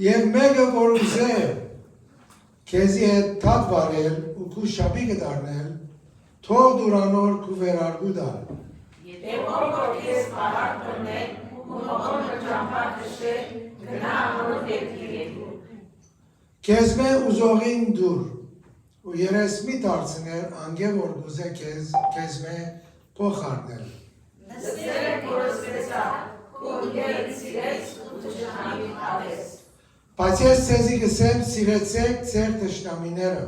Եվ մեկը որ ուզե քեզի հետ թաթ վարել ու քու շապիկը դառնել, թող դուրանոր քու վերարգու դար։ Եվ որ քեզ պահակ բռնել ու հողոնը ճամփա քշել, գնա անոր դեպքերու։ Քեզ մե ուզողին դուր ու երես մի դարձնել անգե որ գուզե քեզ մե փոխարնել։ Նստել կորսեցա, ու երես սիրես ու ճշտամի ավես։ Բայց ես ցեզի գսեմ սիրեցեք ձեր թշնամիները,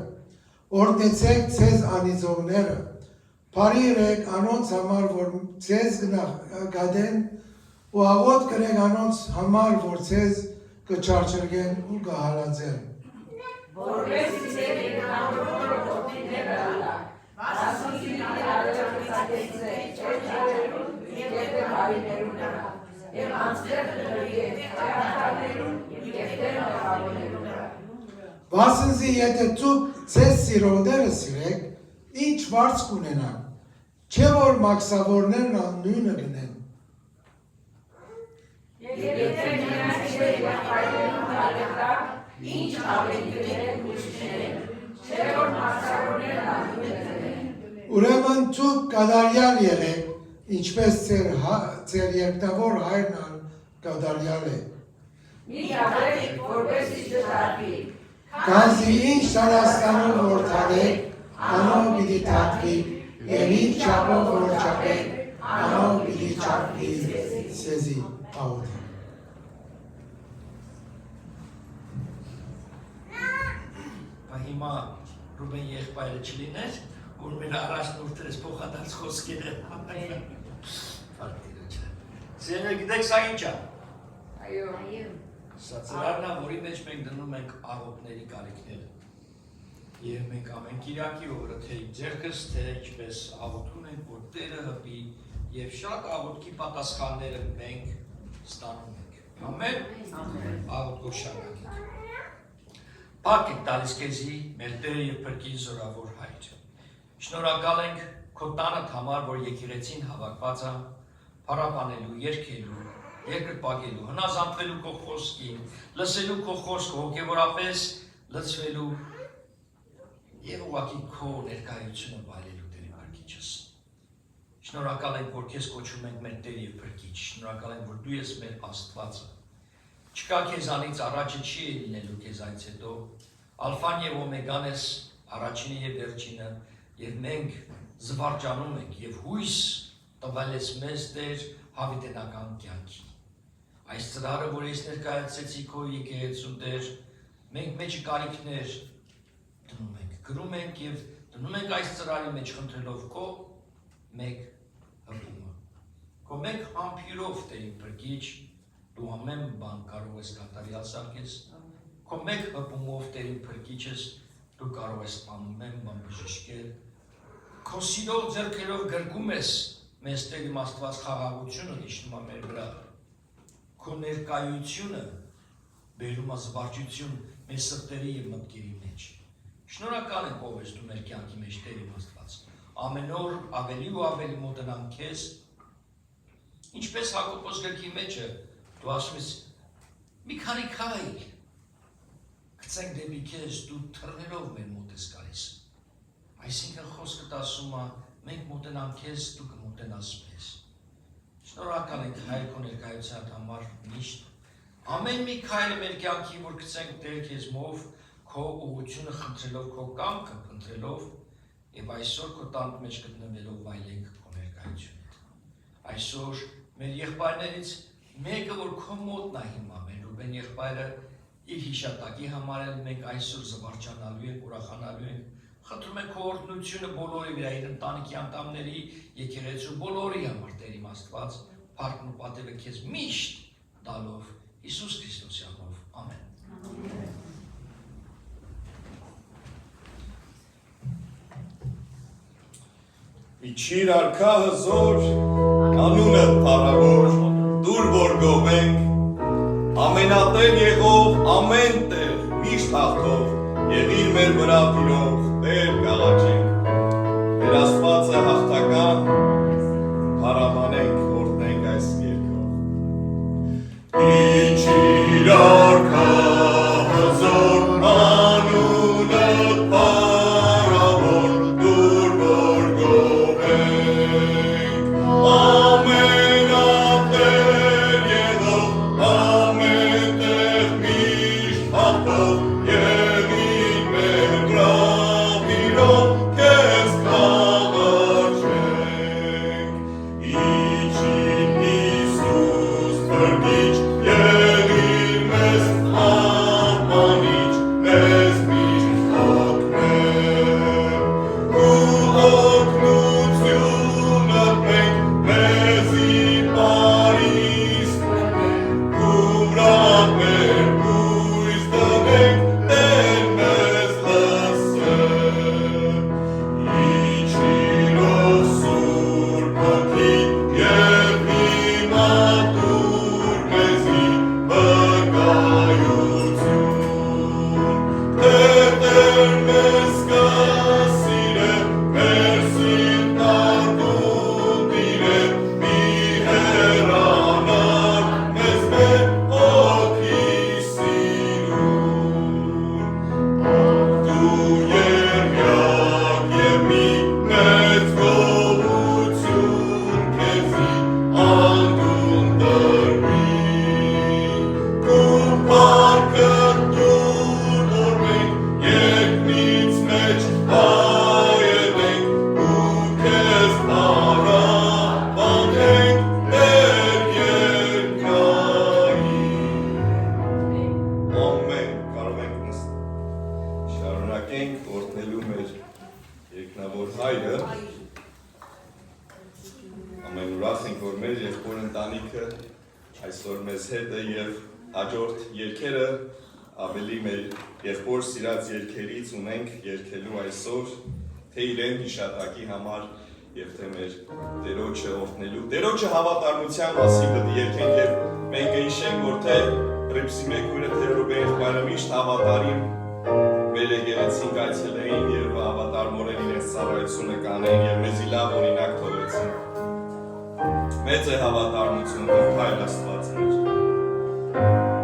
օրհնեցեք ձեզ անիծողները, բարիրեք անոնց համար, որ ձեզ գադեն ու աղոտ կրեք անոնց համար, որ ձեզ կչարչրգեն ու կհալածեն։ Որպես ձեր եկնավորը որդիները ալա, ասացին արարը կծակեցեք, չերջարերուն և բարիներուն ալա, և անձեր դրի և ճարատարներուն և դեր մեղավորներուն ալա։ Վասնզի եթե դուք ձեզ սիրողները սիրեք, ինչ վարձ կունենան, չէ որ մաքսավորներն նույնը գնեն։ Եվ եթե նրանց եղբայրներուն հալետակ, ինչ ավելի գնեն ուրիշներեն, չէ որ մաքսավորներն նույնը գնեն։ Ուրեմն դուք կատարյալ եղեք, ինչպես ձեր երկնավոր հայրն կատարյալ է։ Մի աղեք, որպես իջտարվի։ Քանզի ինչ Սարաստանում որ թարեք, անով պիտի թատվի, և ինչ չափով որ չափեք, անով պիտի չափվի սեզի աղոթ։ Հիմա Ռուբեն եղբայրը չլիներ, որ մեր առաջնորդերս փոխադարձ խոսքերը Սիրել գիտեք սա ինչ է։ Այո։ Սա ծրարն է, որի մեջ մենք դնում ենք աղոթների կարիքները։ Եվ մենք ամեն կիրակի օրը թե ձեռքս, թե ինչպես աղոթում ենք, որ Տերը հպի եւ շատ աղոթքի պատասխանները մենք ստանում ենք։ Ամեն։ Աղոթքով շարունակենք։ Փառք եք տալիս քեզի, մեր Տերը եւ Փրկին զորավոր Հայր։ Շնորհակալ ենք քո տանդ համար, որ եկեղեցին հավաքված է, փառաբանելու, երգելու, երկրպագելու, հնազանդվելու քո խոսքին, լսելու քո խոսքը, հոգեորապես լցվելու եւ ուղղակի քո ներկայությունը վայելելու Տերի Փրկիչս։ Շնորհակալ ենք, որ քեզ կոչում ենք մեր Տեր եւ Փրկիչ, շնորհակալ ենք, որ դու ես մեր Աստվածը։ Չկա քեզանից առաջը չի լինելու քեզ այց հետո, ալֆան եւ օմեգան ես, առաջինը եւ վերջինը, եւ մենք զվարճանում ենք եւ հույս տվել ես մեզ Տեր հավիտենական կյանքի։ Այս ծրարը, որ ես ներկայացեցի քո եկեղեցու Տեր, մենք մեջը կարիքներ դնում ենք, գրում ենք եւ դնում ենք այս ծրարի մեջ խնդրելով քո մեկ հպումը։ Քո մեկ համբիրով Տեր Փրկիչ, դու ամեն բան կարող ես կատարյալ սարքես, քո մեկ հպումով Տեր Փրկիչս, դու կարող ես ամեն բան բժշկել, քո սիրով ձեռքերով գրկում ես մեզ Տեր իմ Աստված խաղաղությունը իջնում է մեր վրա, քո ներկայությունը բերում է զվարճություն մեր սրտերի եւ մտքերի մեջ։ Շնորհակալ ենք ով ես դու մեր կյանքի մեջ Տեր իմ Աստված։ Ամեն օր ավելի ու ավելի մոտենամ քեզ, ինչպես Հակոբոս գրքի մեջը դու ասում ես մի քանի քայլ գցենք դեպի քեզ, դու թռներով մեր մոտ ես գալիս։ Այսինքն խոսքդ ասում է մենք մոտենանք քեզ, դու կմոտենաս մեզ։ Շնորհակալ ենք Հայր քո ներկայության համար միշտ։ Ամեն մի քայլը մեր կյանքի, որ գցենք Տեր քեզ մով, քո ուղղությունը խնդրելով, քո կամքը փնտրելով, եւ այսօր քո տան մեջ գտնվելով վայելենք քո ներկայությունը։ Այսօր մեր եղբայրներից մեկը, որ քո մոտն է հիմա, մեր Ռուբեն եղբայրը իր հիշատակի համար էլ մենք այսօր զվարճանալու ենք, ուրախանալու ենք։ Խնդրում ենք քո օրհնությունը բոլորի վրա, իր ընտանիքի անդամների, եկեղեցու բոլորի համար Տեր իմ Աստված, փառքն ու պատիվը քեզ միշտ տալով Հիսուս Քրիստոսի անունով։ Ամեն։ Իջիր արքա հզոր, անունը փառավոր, դուր որ գովենք, ամենատեր եղող, ամեն տեղ, միշտ հաղթող, եղիր մեր վրա տիրող, Տեր կաղաչենք, մեր Աստվածը հաղթական, փառաբանենք, օրհնենք այս երկրով։ այսօր մեզ հետ է և հաջորդ երգերը ավելի մեր եղբոր սիրած երգերից ունենք երգելու այսօր, թե իրեն հիշատակի համար և թե մեր Տերոջը օրհնելու, Տերոջը հավատարմության մասին պետք է երգենք և մենք կհիշենք, որ թե Ռիփսի մեկույրը թե Ռուբեն եղբայրը միշտ հավատարիմ մեր եկեղեցին կայցելեին և հավատարմորեն իրենց ծառայությունը կանեին և մեզի լավ օրինակ թողեցին։ Մեծ է հավատարմություն, ով հայր Աստվածներ։ Thank you.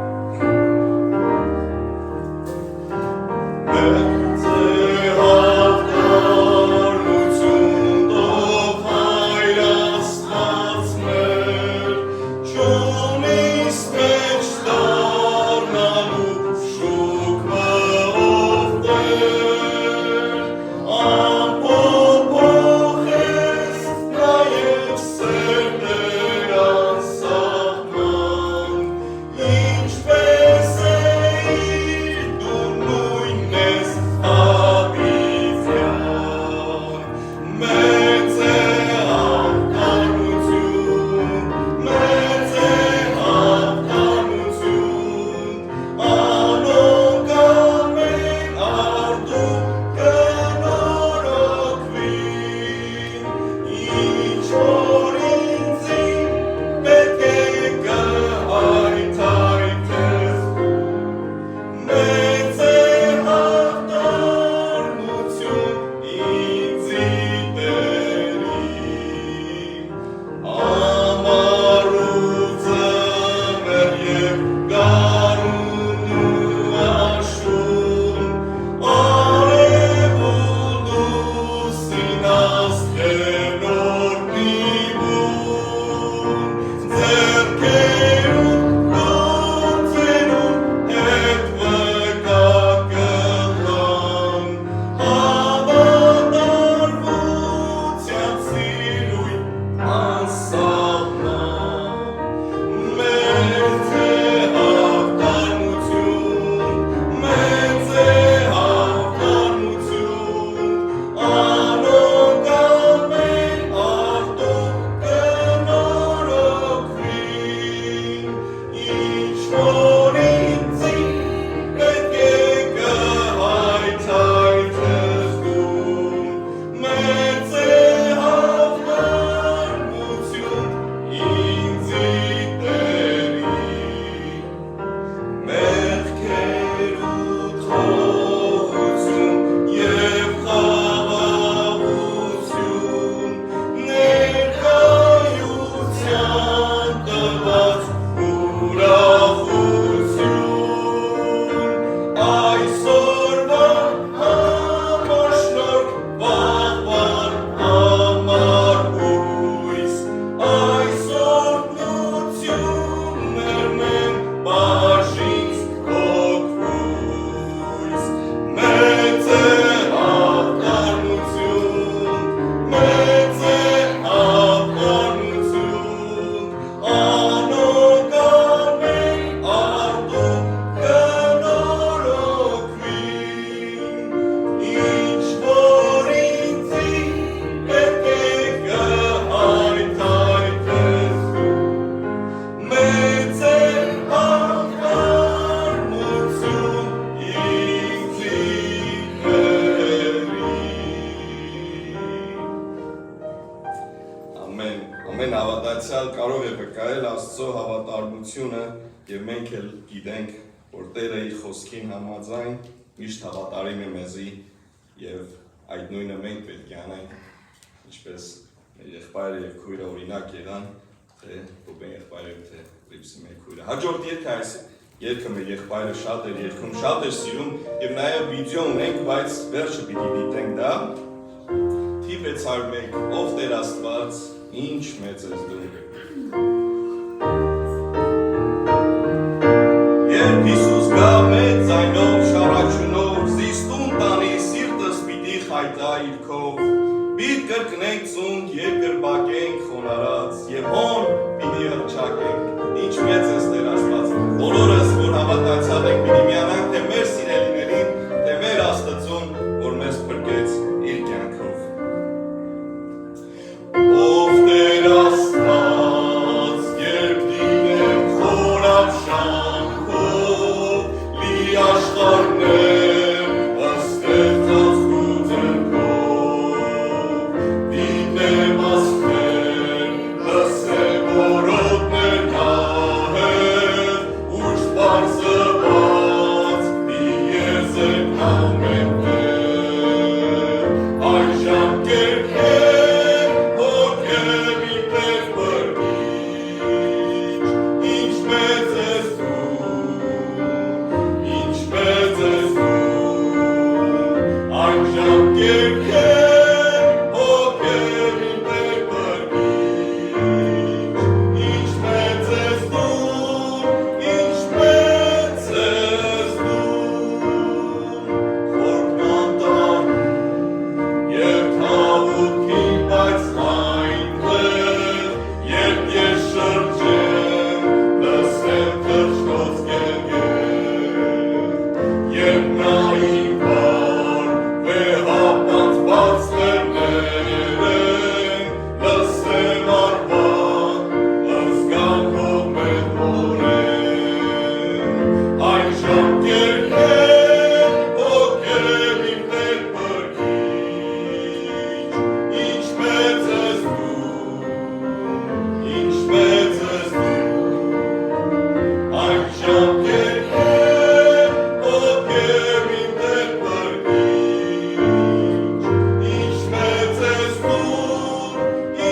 Աստծո հավատարմությունը եւ մենք էլ գիտենք, որ Տերը իր խոսքին համաձայն միշտ հավատարիմ է մեզի եւ այդ նույնը մենք պետք է անենք, ինչպես մեր եղբայրը եւ քույրը օրինակ եղան, թե Ռուբեն եղբայրը թե Լիպսի մեր քույրը։ Հաջորդ երգը այս երգը մեր եղբայրը շատ էր երգում, շատ էր սիրում եւ նաեւ վիդեո ունենք, բայց վերջը պիտի դիտենք դա։ Թիվ 601 ով Տեր Աստված, ինչ մեծ ես դու։ Երբ Հիսուս գա մեծ այնով շարաչունով, զիստուն տանի սիրտս պիտի խայտա իր քով, պիտ կրկնենք ծունկ, երկրբակենք խոնարած, և հոն պիտի հրճակենք, ինչ մեծ ես Տեր Աստված, բոլորս, որ հավատացյալ ենք պիտի միանանք, թե մեր սիրելիներին, թե մեր Աստծուն, որ մեզ փրկեց իր կյանքով։ Ով Տեր Աստված, երբ դիտեմ խորավ շանքով, լի աշխարհներ, ստեղծած քու ձեռքով, դիտեմ աստղեր, լսեմ որոտներ նահեր, ուշ պարզված, դիեզերք ամեն տեր, այն ժամկերքեր, հոգև իմ տեր բրգիչ, ինչ մեծ ես դու, ինչ մեծ ես դու, այն ժամկերքեր, հոգև իմ տեր բրգիչ, ինչ մեծ ես դու, ինչ մեծ ես դու, խորքն անտառ Երբ հավուտքին բայց այնտեղ, երբ ես շրջեմ, լսեմ թռչնոց գելգեր, երբ նայիմ վար, վեհապանց բաց լեռներ են, լսեմ արվան, զգանքով մեր մորեն, այն ժամկերքեր, հոգև իմ Տեր բրգիչ, ինչ մեծ ես դու, ինչ մեծ ես դու, այն ժամկերքեր, հոգև իմ Տեր բրգիչ, ինչ մեծ ես դու,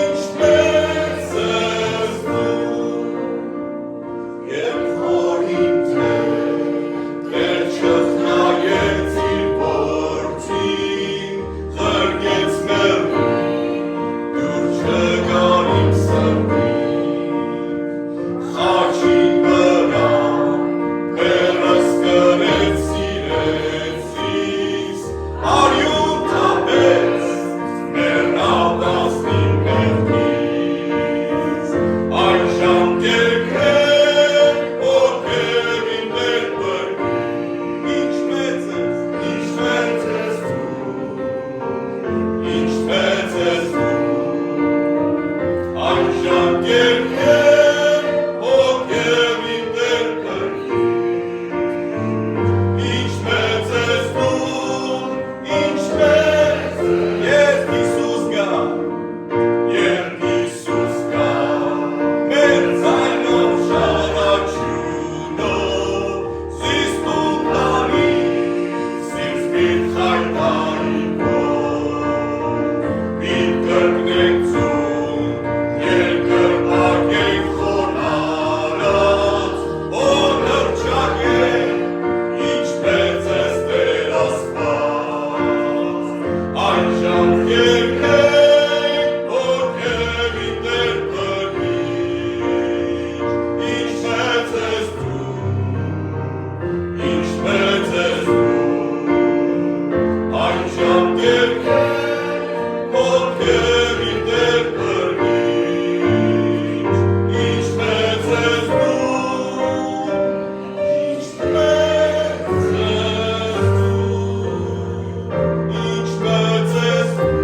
ինչ մեծ ես դու, երբ հորիմ Տեր չխնայեց իր որդին, խրգեց մեռին, դուր չգար իմ սրտին, խաչին վրա, մեռս կրեց սիրեցիս, արյուն թափեց, մեռնատաս իմ մեղքից, այն ժամկերքեր, հոգև իմ Տեր բրգիչ, ինչ մեծ ես դու, ինչ մեծ ես դու, այն ժամկերքեր, հոգև իմ Տեր բրգիչ, ինչ մեծ ես դու, ինչ մեծ, երբ Հիսուս գա, մեր ձայնով շարաչյունով, զիստուն տանի, սիրտ պիտ խայտանի քով, պիտ կրկնենք ծունկ, երկրբակենք խոնարած, հոն հռչակենք, ինչ մեծ ես Տեր Աստված, այն ժամկերքեր, հոգև իմ Տեր բրգիչ, ինչ մեծ ես դու, ինչ մեծ ես դու, այն ժամկերքեր, հոգև իմ Տեր բրգիչ, ինչ մեծ ես դու, ինչ մեծ ես դու, ինչ մեծ ես դու,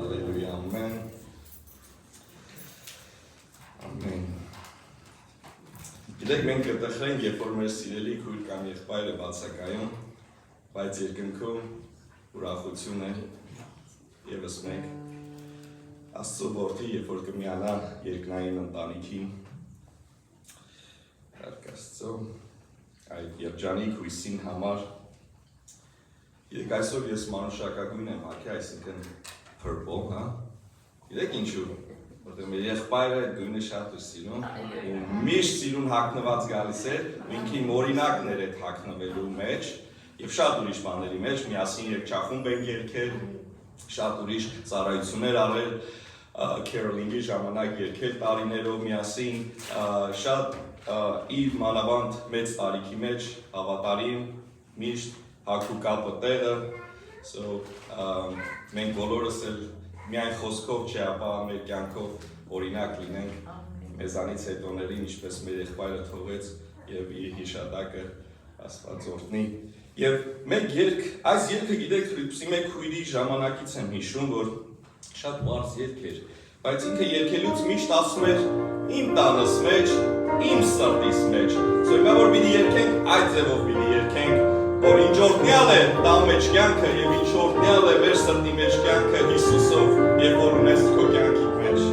Ալելույա, ամեն, ամեն։ Գիտեք, մենք կտխրենք, երբ որ մեր սիրելի քույր կամ եղբայրը բացակայում, բայց երկնքում ուրախություն է եւս մեկ Աստծո որդի, երբ որ կմիանա երկնային ընտանիքին, Փառք Աստծո, այդ երջանիկ հույսին համար, Գիտեք, այսօր ես մանուշակագույն եմ հագի, այսինքն purple, հա? Գիտեք ինչու, որտեղ մեր եղբայրը այդ գույնը շատ էր սիրում, ու միշտ սիրուն հագնված գալիս էր, ու ինքին օրինակներ այդ հագնվելու մեջ, եւ շատ ուրիշ բաների մեջ, միասին երգչախումբ ենք երգել, շատ ուրիշ ծառայություններ արել, Քերոլինգի ժամանակ երգել տարիներով միասին, շատ իր մանավանդ մեծ տարիքի մեջ հավատարիմ, միշտ հագու կապը տեղը, մենք բոլորս էլ միայն խոսքով չէ, ապա մեր կյանքով օրինակ լինենք մեզանից հետոներին, ինչպես մեր եղբայրը թողեց եւ իր հիշատակը Աստված օրհնի։ Եվ մեկ երգ, այս երգը գիտեք, Ֆիլիպսի մեկ քույրի ժամանակից եմ հիշում, որ շատ բարձ երգ էր, բայց ինքը երգելուց միշտ ասում էր իմ տանս մեջ, իմ սրտիս մեջ։ Հիմա որ պիտի երգենք, այդ ձևով պիտի երգենք, որ ինչ օրհնյալ է տան մեջ կյանքը եւ ինչ օրհնյալ է մեր սրտի մեջ կյանքը Հիսուսով, երբ որ ունես քո կյանքի մեջ։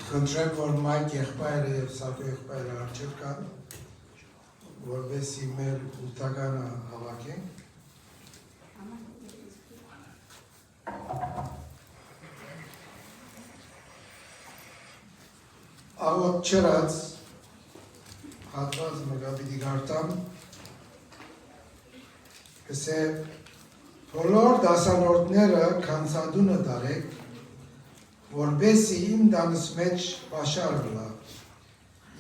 Խնդրեմ, որ Մայք եղբայրը եւ Սակո եղբայրը արջեր կան, որովհետեւ մեր ուտականը հավաքենք։ Աղոտ չրած հատված մգաբիդի գարտամ, կսե բոլոր դասանորդները կանցադունը դարեք, որբեսի իմ դանս մեջ պաշար վլա,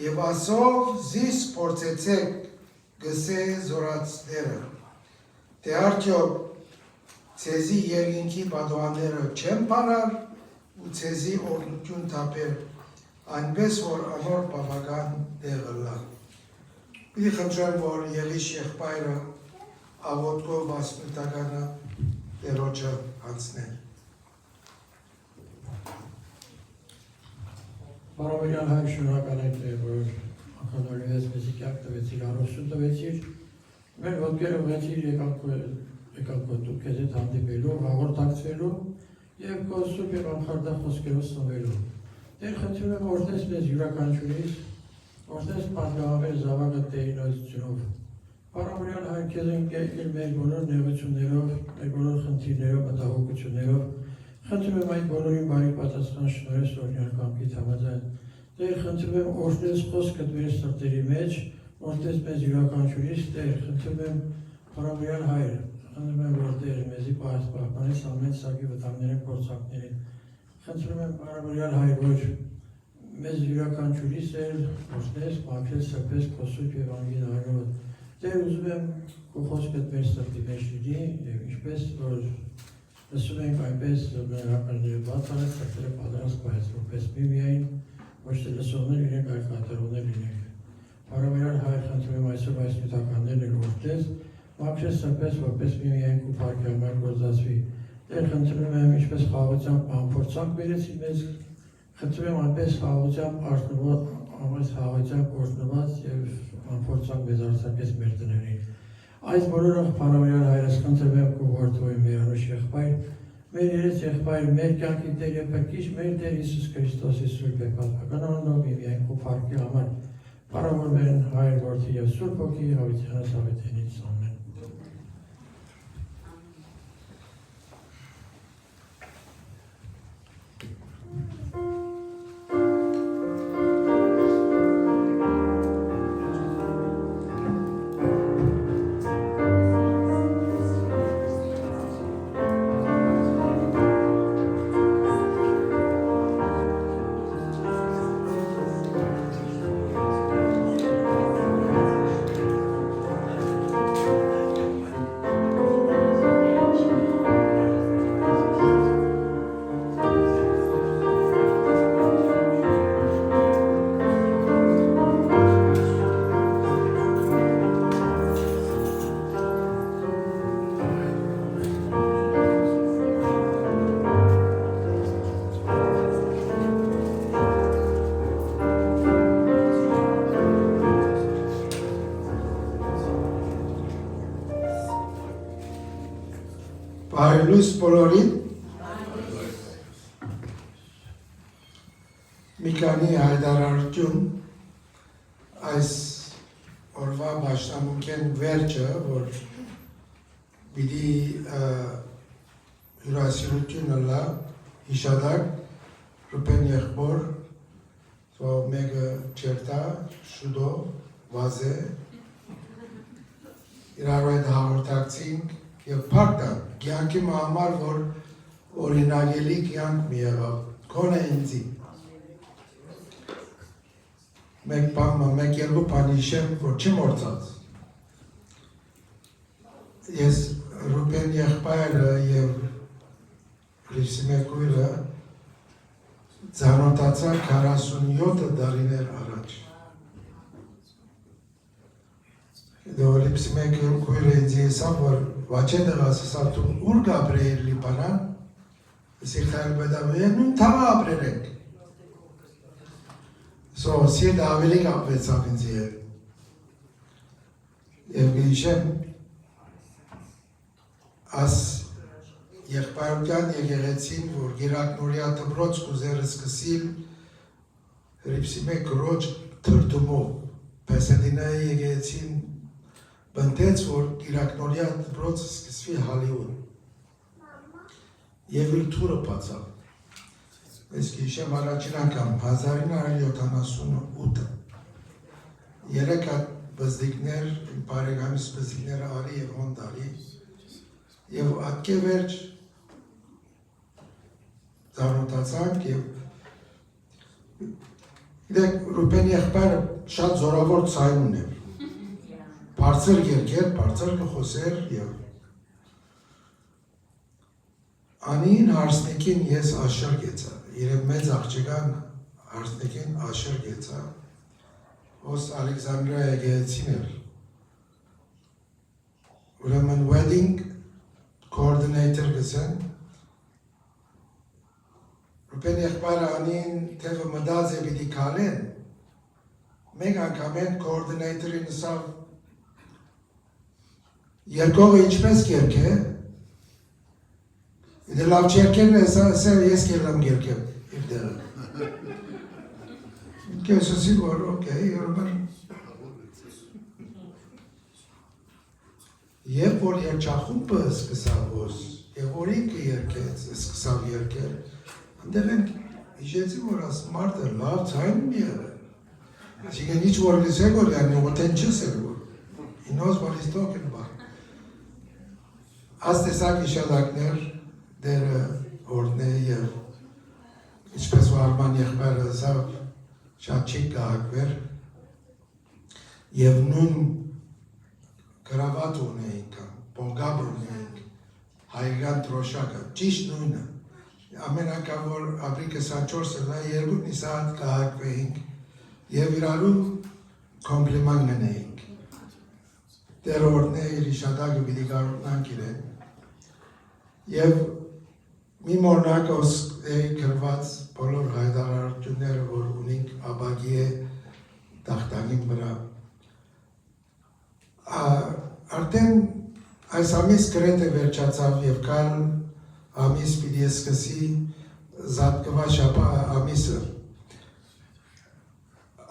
և ասով զիս պորցեցեք գսե զորացները, թե արդյոք ցեզի երկինքի բադուանները չեն պարար ու ցեզի օրնություն թապեր, այնպես որ անոր բավական դեղլա։ Պիտի խնդրեմ, որ եղիշ եղբայրը աղոտքով ասպիտականը տերոջը հանցնել։ Բարոյական հայ շնորհակալ եք, որ ախանորվեց մեզի կյանք տվեցիր, առողջություն տվեցիր, մեր ոտքերը ուղեցիր եկալ քո դու քեզ հետ հանդիպելու, հաղորդակցվելու եւ քո սուրբ եւ անխարդախ խոսքերով սնվելու։ Տեր խնդրում եմ օրհնես մեզ յուրաքանչյուրիս, օրհնես պատգամաբեր զավակը Տերի նոյությունով։ Բարոյական հայ քեզ ենք եկել մեր բոլոր նեղություններով, մեր բոլոր խնդիրներով, մտահոգություններով։ Խնդրում եմ այդ բոլորին բարի պատասխան շնորհես օրհնյալ կամքիդ համաձայն։ Տեր խնդրում եմ օրհնես խոսքդ մեր սրտերի մեջ, օրհնես մեզ յուրաքանչյուրիս, Տեր խնդրում եմ Փարավոյան Հայր, խնդրում եմ որ Տեր մեզի պահպանես ամեն սակի վտանգներին, փորձակներին։ Խնդրում եմ Փարավոյան Հայր, որ մեզ յուրաքանչյուրիս էլ օրհնես, մաքրես, սրբես քո սուրբ Եվանգելիի հայրով։ Տեր ուզում եմ քո խոսքդ մեր սրտի մեջ լինի եւ ինչպես որ լսում ենք այնպես բացառած սրտերը պատրաստ պահես, որպես միմիայն ոչ թե լսողներ լինենք, այլ կատարողներ լինենք։ Բարոյական Հայր, խնդրում եմ այսօր այս նյութականներն ուղղորդես, մաքրես սրբես, որպես միայն ու փառքի համար գործածվի։ Տեր, խնդրում եմ, ինչպես խաղաղությամբ անփորձանք բերեցի մեզ, խնդրում եմ այնպես խաղաղությամբ օրհնված եւ անփորձանք մեզ արձակես մեր տներին։ Այս բոլորը Բարոյական Հայրս խնդրում եմ քո որդու միանուշ եղբայր, մեր երես եղբայր, մեր կյանքի Տեր եւ Փրկիչ, մեր Տեր Հիսուս Քրիստոսի սուրբ եւ պատվական անունով միայն քո փառքի համար Բարոյական են Հայր որդի եւ Սուրբ Հոգի հավիտյանս հավիտենից ամեն։ Բարելույս բոլորին մի քանի հայտարարություն այս օրվա պաշտամունքեն վերջը, որ պիտի հյուրասիրությունը լա հիշադակ Ռուբեն եղբոր մեկը չերտա շուտո վազե իրար հետ հաղորդակցինք եւ փառքը կյանքի համար որ օրինակելի կյանք մի եղավ քոնը ինձի մեկ երկու բան հիշեմ որ չմոռացած ես Ռուբեն եղբայրը եւ Լիսմեկույրը ծանոթացա 47 տարիներ առաջ Լիսմեկույրը ինձ եսավ որ Վաչե դղաս ասավ դու ուր գաբրեիր Լիբանան, ասի խայլ բետամույն նույն թաղը ապրեր ենք։ Սիրտ ավելի կապվեցավ ինձ ետ։ Եվ գիշեմ, աս եղբայրության եկեղեցին, որ գիրակնորյա դպրոց կուզերը սկսիլ Հրիփսիմե գրոջ թրդումով, Պեսեդինայի եկեղեցին բնտեց, որ գիրակնորյա դպրոցը սկսվի Հալիուն և իր թուրը պացավ։ Ես գիշեմ առաջին անգամ 1978 երեք հատ բզդիկներ, բարեկամիս բզդիկները արի և հոնդարի և ատկե վերջ ծանոթացանք և Ռուբեն եղբայրը շատ զորավոր ցայն ուներ Բարձր երկեր, բարձր կխոսեր և անին հարսնիկին ես աշր գեցա, իրև մեծ աղջիկան հարսնիկին աշր գեցա, ոս Ալեքսանդրիա եկեղեցին էր, ուրեմն wedding coordinator գսեն, Ռուբեն եղբայրը անին թևը մդաձ է պիտի կալեն, մեկ անգամ են coordinator-ի նսավ Երկողը ինչպես կերք է, դե լավ չերքերն է, ես կերնամ կերքեմ, իր դեղը։ Կեսոսի որ, օկեյ, երբար։ Եվ որ երջախումբը սկսավ ոս, և որ ինքը երկեց, սկսավ երկել, ընդեղ են իժեցի, որ աս մարդը լավ ցայն մի եղը։ Այսինքն ինչ որ լսել որ յանի ոտեն չսել որ, ինոզ որ is talking about։ Աստեսակ իշադակներ դերը օրդն է և ինչպես որ Արման եղբայրը ասավ շատ չի կահակվեր և նույն գրավատ ունեինք, բոգաբր ունեինք, հայգան տրոշակը, ճիշտ նույնը ամենակավոր ապրի 24-ը նա երկու նիսատ կահակվեինք և իրարու կոմպլիման գնեինք։ Տերորդն է իր իշադագը պիտի կարողնանք իրեն։ Եվ մի մորնակ է գրված բոլոր հայտարարությունները, որ ունենք ապագի է տախտակին վրա։ Արդեն այս ամիս գրեթե վերջացավ և կալ ամիս պիտի սկսի զատկվա շապա ամիսը։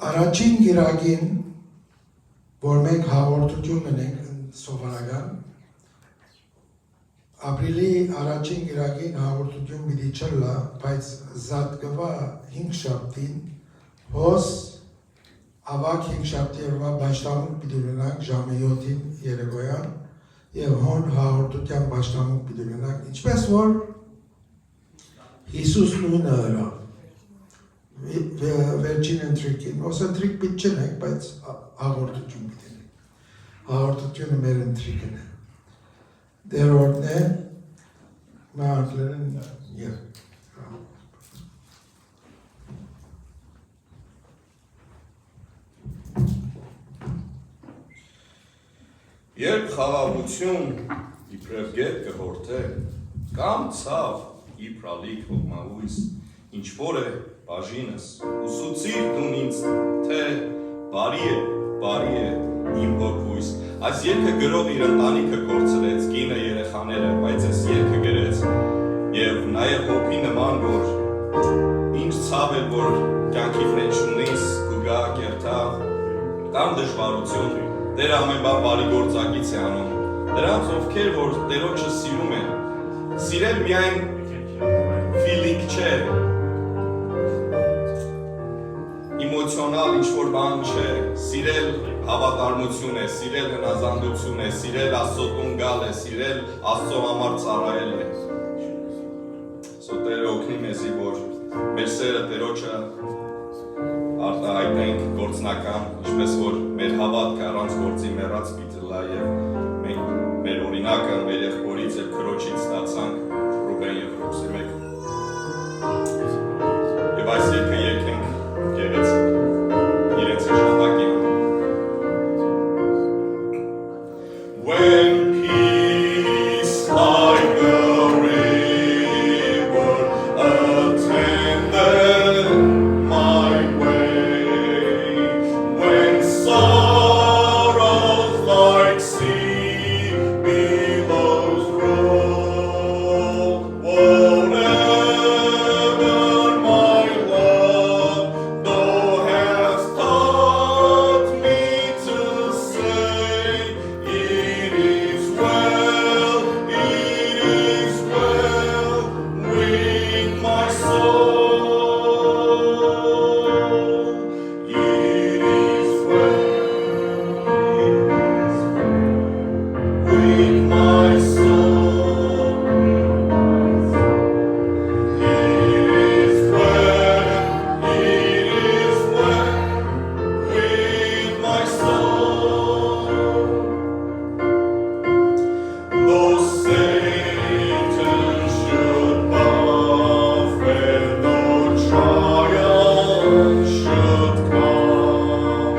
Առաջին գիրագին, որ մենք հաղորդություն ունենք սովորական, ապրիլի առաջին գիրագին հաղորդություն պիտի չլա, բայց զատկվա 5 շաբթին, հոս ավակ 5 շաբթի երվա բաշտամուկ պիտի ունենանք ժամը 7-ին երեկոյան և հոն հաղորդության բաշտամուկ պիտի ունենանք, ինչպես որ Հիսուս նույնը հրա, վերջին ընտրիկին, ոս ընտրիկ պիտ չնենք, բայց հաղորդություն պիտի նենք, հաղորդությունը մեր ընտրիկն է, դերորդն է, մահարկլերն և Երբ խաղաղություն իբրև գետ կհորդե, կամ ցավ իբրալիք հողմահույս, ինչ որ է բաժինս, ուսուցիր դուն ինձ, թե բարի է իմ հոգույս, այս երգը գրող իր ընտանիքը կորցրեց, կինը երեխաները, բայց այս երգը գրեց, և նաև հոգի նման, որ ինչ ցավ է, որ կյանքի մեջ ունիս, կուգա, կերտա, կամ դժվարություն, Տերը ամեն բան բարի գործակից է անում, դրանց ովքեր, որ Տերոջը սիրում են, սիրել միայն ֆիլինգ չէ, իմոցիոնալ ինչ-որ բան չէ, սիրել հավատարմություն է, սիրել հնազանդություն է, սիրել Աստծո տուն գալ է, սիրել Աստծո համար ծառայել է։ Տերը օգնի մեզի, որ մեր սերը Տերոջը արտահայտենք գործնական, ինչպես որ մեր հավատքը առանց գործի մեռած պիտի լա և մենք մեր օրինակը մեր եղբորից և քրոջից ստացանք Ռուբեն և Ռոքսի մեկ։ Եվ այս երգը երգենք գեղեցիկ իրենց հիշատակի համար։ When peace like the river attended my way, when sorrows like sea billows roll, whatever my love thou hast taught me to say, it is well with my soul. It is well with my soul. It is well with my soul. Though Satan should buffet, though trials should come,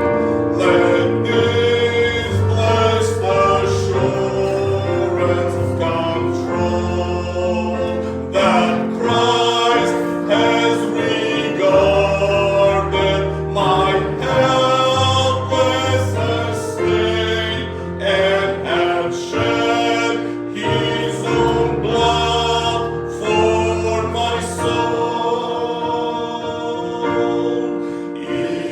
let this blessed assurance control that Christ has regarded my helpless estate and has shed his own blood for my soul. It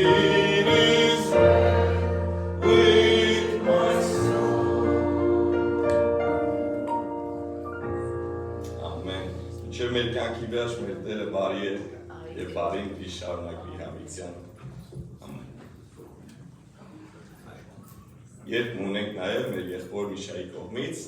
It is with my soul. Amen. Չէ մեր կյանքի վերջ մեր Տերը բարի է եւ բարին պիտի շարունակվի հավիտյան։ Amen. Երբ ունենք նաեւ մեր եղբոր Միշայի կողմից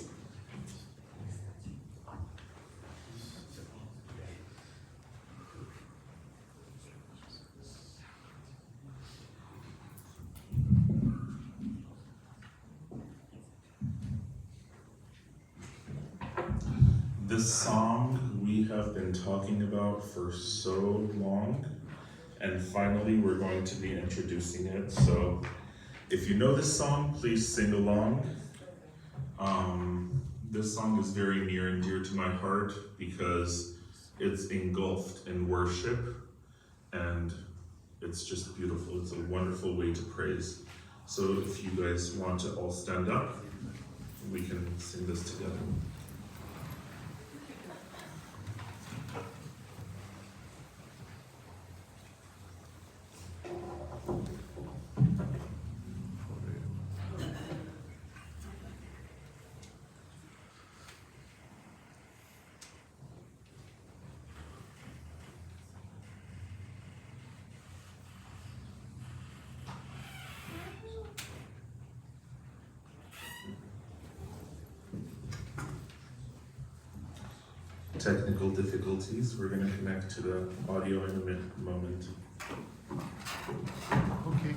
This song we have been talking about for so long, and finally we're going to be introducing it. So if you know this song, please sing along. This song is very near and dear to my heart because it's engulfed in worship, and it's just beautiful. It's a wonderful way to praise. So if you guys want to all stand up, we can sing this together. Technical difficulties. We're going to connect to the audio in a moment. Okay.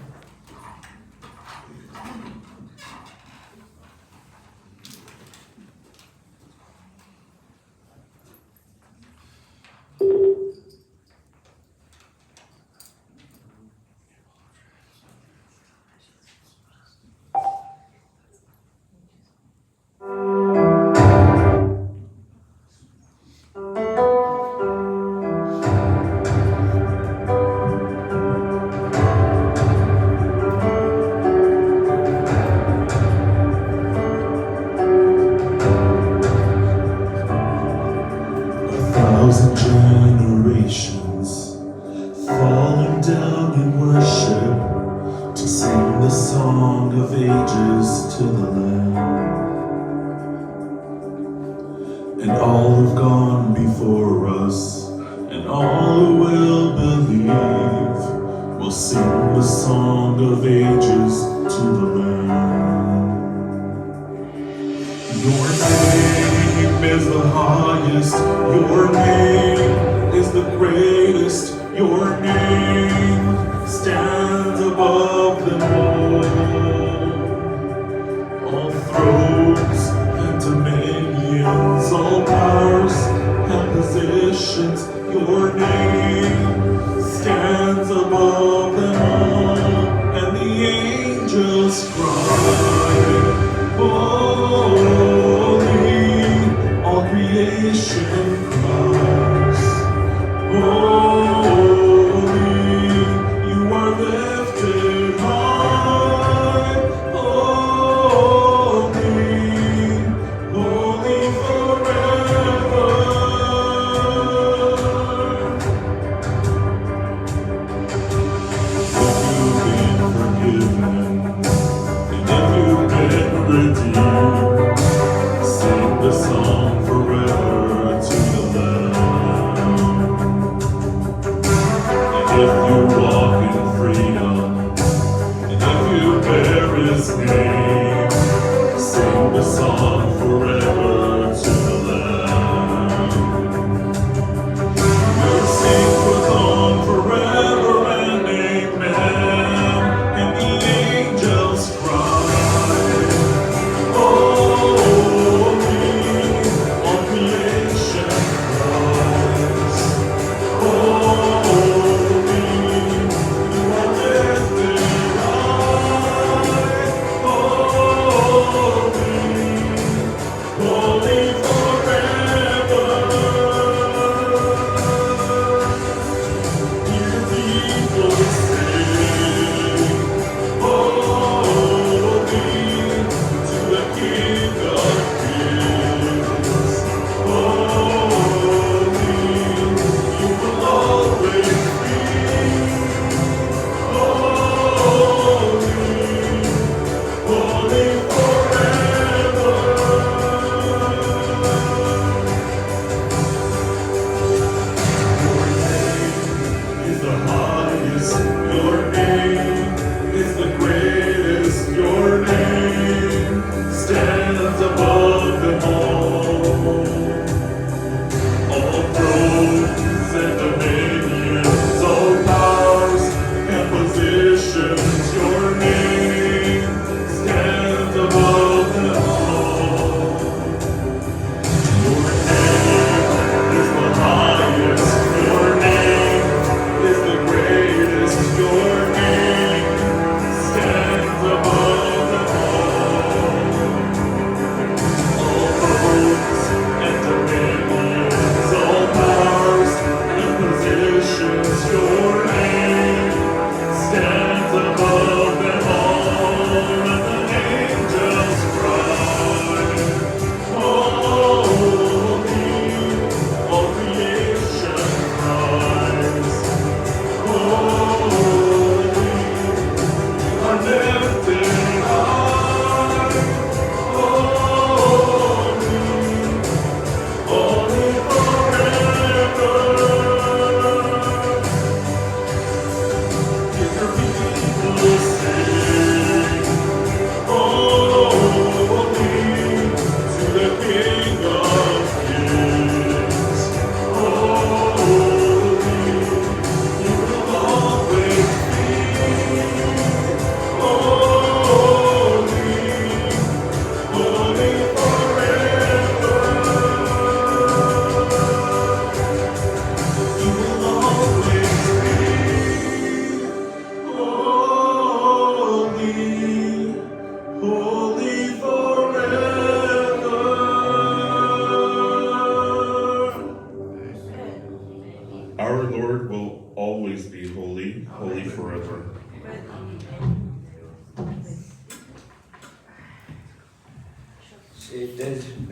Thousand generations falling down in worship to sing the song of ages to the Lamb. And all who've gone before us, and all who will believe, will sing the song of ages to the Lamb. Your name is the highest, your name is the greatest, your name stands above them all thrones and dominions, all powers and positions, your name stands above them all, and the angels cry, holy, all creation cries, holy, you are lifted high, holy, holy forever.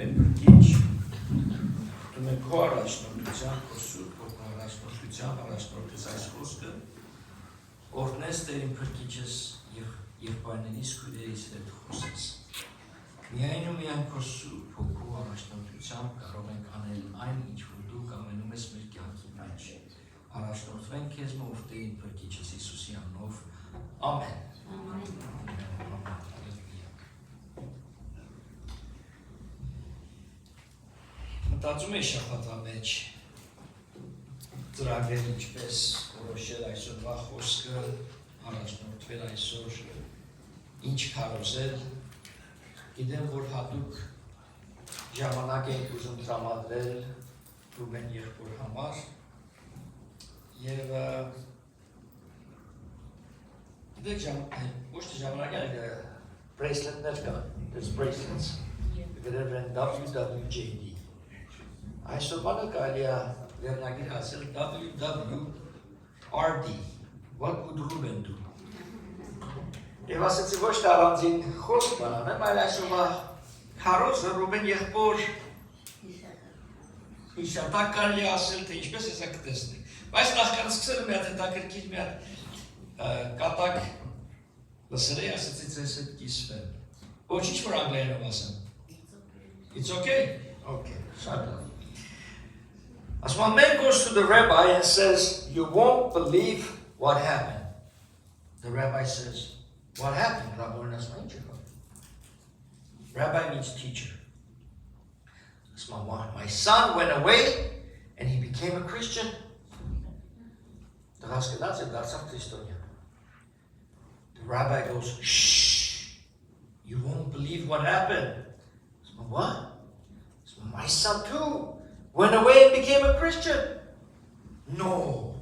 մեր Փրկիչ, դու մենք քո առաջնորդությամբ, քո սուրբ առաջնորդությամբ առաջնորդես այս խոսքը, օրհնես Տեր իմ Փրկիչս եւ եղբայրներիս քույրերիս հետ խոսես։ Միայն ու միայն քո սուրբ հոգու առաջնորդությամբ կարող ենք անել այն, ինչ որ դու կամենում ես մեր կյանքի մեջ։ Առաջնորդվենք քեզ ով Տեր իմ Փրկիչս Հիսուսի անունով։ Ամեն։ Մտածում եմ շաբաթվա մեջ ծրագրեր ինչպես որոշել այսօրվա խոսքը, առաջնորդվել այսօր, ինչ քարոզել, գիտեմ, որ հատուկ ժամանակ ենք ուզում տրամադրել Ռուբեն եղբոր համար և դեք ոչ թե ժամանակ ենք bracelet-ներ կան, there's bracelets, գրել են WWJD այսօրվանը կարելի է վերնագիր ասել WWRD, what would Ruben do? Եվ ասեցի ոչ թե առանձին խոսք բանանեմ, այլ այսօրվա քարոզը Ռուբեն եղբոր հիշատակ կարելի է ասել, թե ինչպես հեսա կտեսնենք։ Բայց նախքան սկսել մի հատ հետաքրքիր մի հատ կատակ լսել էի, ասեցի ձեզ հետ կիսվեմ։ Ոչինչ որ անգլերենով ասեմ։ It's okay? Okay, շատ լավ։ As one man goes to the rabbi and says, you won't believe what happened. The rabbi says, what happened? Rabbi means teacher. My son went away and he became a Christian. The rabbi goes, shh, you won't believe what happened. What? My son too went away and became a Christian. No.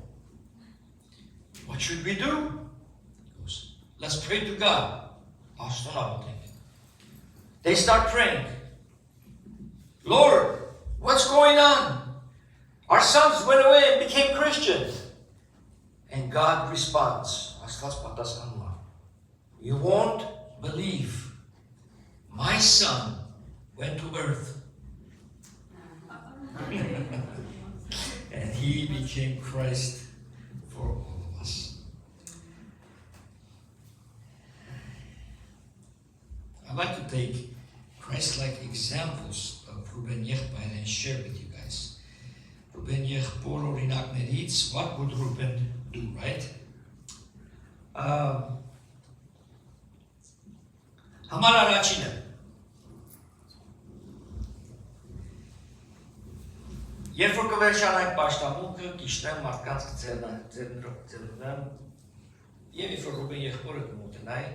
What should we do? He goes, let's pray to God. They start praying. Lord, what's going on? Our sons went away and became Christians. And God responds, you won't believe. My son went to earth. And he became Christ for all of us. I'd like to take Christ-like examples of Ruben Yechbaer and share with you guys. Ruben Yechbor օրինակներից, what would Ruben do, right? Համար առաջինը Երբ որ կվերջանայք պաշտամունքը, կիշտեմ մարդկանց կձերնվեմ, և երբ որ Ռուբեն եղբորը կմոտենայ,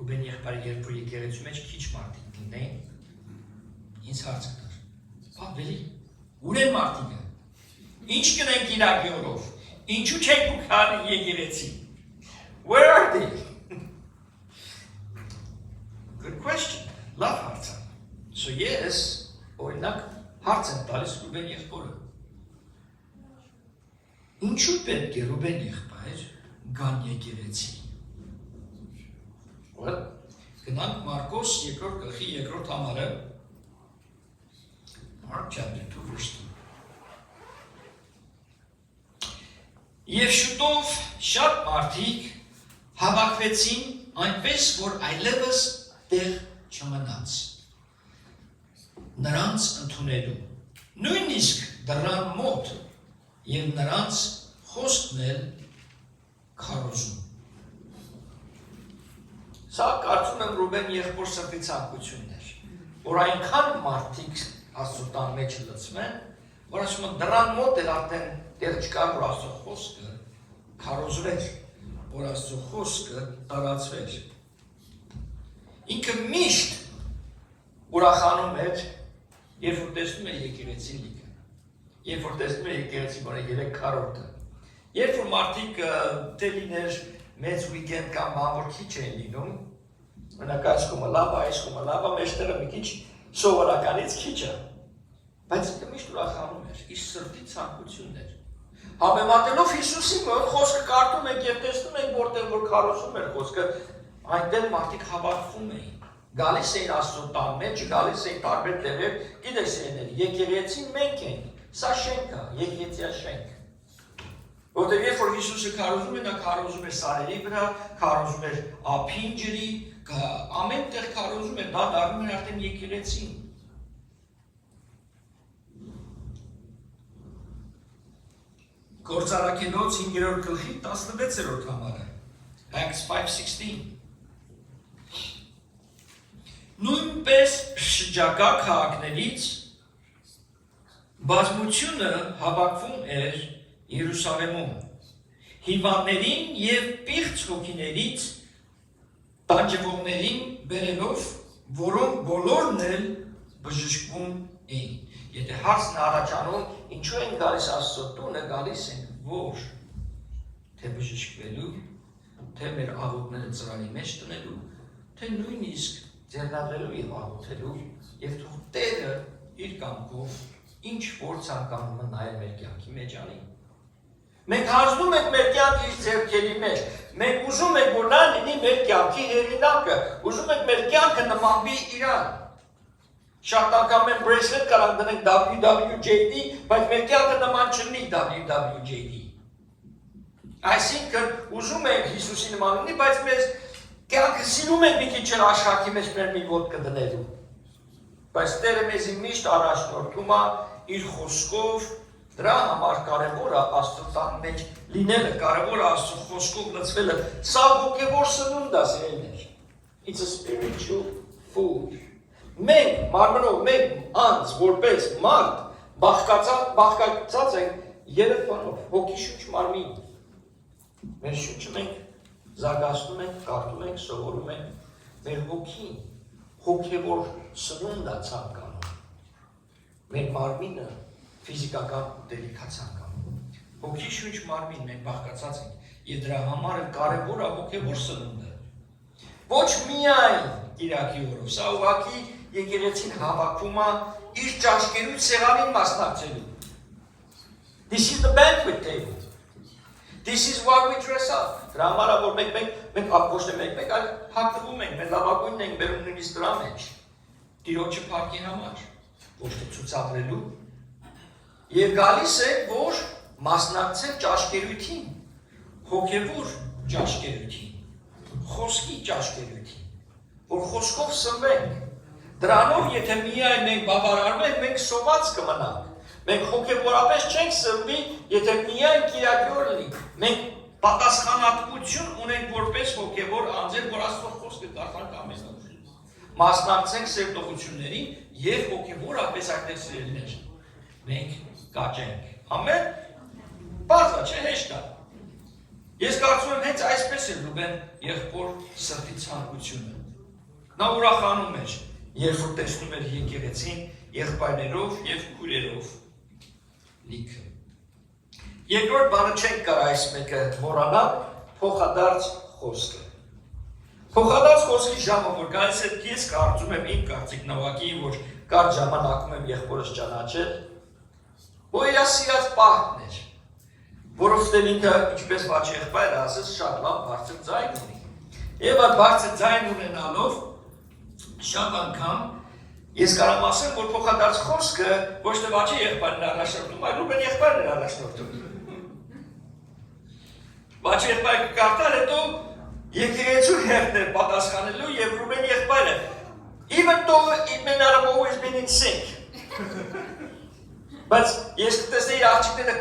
Ռուբեն եղբարը երբ որ եկեղեցու մեջ քիչ մարդիկ լինեին, ինձ հարց կտար, բելի, ուր են մարդիկը, ինչ կնենք իրակի օրով, ինչու չեք ու կան եկեղեցի, where are they? Good question, լավ հարց է, so ես, օրինակ, հարց եմ տալիս Ռուբեն եղբորը։ Ինչու պետք է Ռուբեն եղբայր գան եկեղեցի։ Գնանք Մարկոս երկրորդ գլխի երկրորդ համարը Mark chapter 2 verse 2 Եվ շուտով շատ մարդիկ հավաքվեցին այնպես, որ այլևս տեղ չմնաց նրանց ընդունելու, նույնիսկ դռան մոտ և նրանց խոսքն էլ քարոզում։ Սա կարծում եմ Ռուբեն եղբոր սրտի ցանկությունն էր, որ այնքան մարդիկ Աստծո տան մեջ լցվեն, որ ասում են դռան մոտ էլ արդեն տեղ չկար, որ Աստծո խոսքը քարոզվեր, որ Աստծո խոսքը տարածվեր։ Ինքը միշտ ուրախանում էր Երբ որ տեսնում է եկեղեցի լիքը, երբ որ տեսնում է եկեղեցի բանը 3/4-ը, երբ որ մարդիկ թե լիներ մեծ weekend կամ բան, որ քիչ են լինում, մենակ այս կոմը լավ, այս կոմը լավ, մեջտեղը մի քիչ սովորականից քիչ է, բայց միշտ ուրախանում էր, իր սրտի ցանկությունն էր։ Համեմատելով Հիսուսի խոսքը կարդում ենք և տեսնում ենք, որտեղ որ քարոզում էր խոսքը, այնտեղ մարդիկ հավաքվում էին։ Գալիս էին Աստծո տան մեջ, գալիս էին տարբեր տեղեր, գիտես էներ, եկեղեցին մենք ենք, սա շենք է, եկեղեցիա շենք։ Որտեղ երբ որ Հիսուսը քարոզում է, նա քարոզում է սարերի վրա, քարոզում էր ափին ջրի, ամեն տեղ քարոզում էր, դա դառնում էր արդեն եկեղեցին։ Գործարակելոց 5-րդ գլխի 16-րդ համարը, Acts 5:16։ Նույնպես շրջակա քաղաքներից բազմությունը հավաքվում էր Երուսաղեմում, հիվանդներին և պիղծ հոգիներից տանջվողներին բերելով, որոնք բոլորն էլ բժշկվում էին։ Եթե հարցն առաջանում, ինչու են գալիս Աստծո տունը, գալիս են որ թե բժշկվելու, թե մեր աղոթները ծրանի մեջ տնելու, թե նույնիսկ ձեռնադրելու և աղոթելու, և թող Տերը իր կամքով ինչ որ ցանկանում է նայել մեր կյանքի մեջ անի։ Մենք հանձնում ենք մեր կյանքը իր ձեռքերի մեջ, մենք ուզում ենք, որ նա լինի մեր կյանքի հեղինակը, ուզում ենք մեր կյանքը նմանվի իրան։ Շատ անգամ մենք bracelet կարանք դնենք WWJD, բայց մեր կյանքը նման չլինի WWJD։ Այսինքն ուզում ենք Հիսուսի նման լինի, բայց մեզ կյանքը սիրում ենք մի քիչ աշխարհի մեջ մեր մի ոտքը դնելու։ Բայց Տերը մեզի միշտ առաջնորդում է իր խոսքով, դրա համար կարևոր է Աստծո տան մեջ լինելը, կարևոր է Աստծո խոսքով լցվելը։ Սա հոգևոր սնունդ է, սիրելիներ։ It's a spiritual food։ Մենք մարմնով, մենք անձ, որպես մարդ, բաղկացած ենք երեք բանով, հոգի, շունչ, մարմին։ Մեր շունչը մենք զարգացնում ենք, կարդում ենք, սովորում ենք, մեր հոգին, հոգևոր սնունդ է ցանկանում։ Մեր մարմինը ֆիզիկական ուտելիք է ցանկանում։ Հոգի, շունչ, մարմին մենք բաղկացած ենք, եւ դրա համար կարևոր է հոգևոր սնունդը։ Ոչ միայն Կիրակի օրով, սա ուղղակի եկեղեցին հավաքվում է իր ճաշկերույթ սեղանին մասնակցելու։ This is the banquet table. This is why we dress up. Դրա համար որ մենք ոչ թե մեկ, այլ հագնվում ենք, մեր լավագույնն ենք բերում նույնիսկ դրա մեջ։ Տիրոջը փառքի համար, ոչ թե ցուցադրելու։ Եվ գալիս է, որ մասնակցել ճաշկերույթին, հոգևոր ճաշկերույթին, խոսքի ճաշկերույթին, որ խոսքով սնվենք։ Դրանով, եթե միայն մենք բավարարում ենք, մենք սոված կմնանք։ Մենք հոգևորապես չենք սնվի, եթե միայն Կիրակի օրը լինի։ Մենք պատասխանատվություն ունենք որպես հոգևոր անձեր, որ Աստծո խոսքը կարդանք ամեն օր։ Մասնակցենք սերտողություններին եւ հոգևորապես այդպես սիրելիներ։ Մենք կաճենք։ Ամեն։ Բարձր չէ, հեշտ է։ Ես կարծում եմ հենց այսպես է Ռուբեն եղբոր սրտի ցանկությունը։ Նա ուրախանում էր, երբ որ տեսնում էր եկեղեցին եղբայրներով եւ քույրերով լիքը։ Երկրորդ բանը չենք կարող այս մեկը մոռանալ, փոխադարձ խոսքը։ Փոխադարձ խոսքի ժամը, որ գալիս է, ես կարծում եմ իմ կարծիքն ավակի, որ կարճ ժամանակում եմ եղբորս ճանաչել, որ իր սիրած պահն էր, որովհետև ինքը ինչպես ոչ եղբայրը ասես շատ լավ բարձր ձայն ունի։ Եվ այդ բարձր ձայն ունենալով շատ անգամ ես կարող ասեմ, որ փոխադարձ խոսքը ոչ թե ոչ եղբայրն առաջնորդում, այլ Ռուբեն եղբայրն էր առաջնորդում։ Ոչ եղբայրը կկարդար, հետո եկեղեցու հերթն էր պատասխանելու եւ Ռուբեն եղբայրը։ Even though it may not have always been in sync. Բայց ես կտեսնեի աղջիկները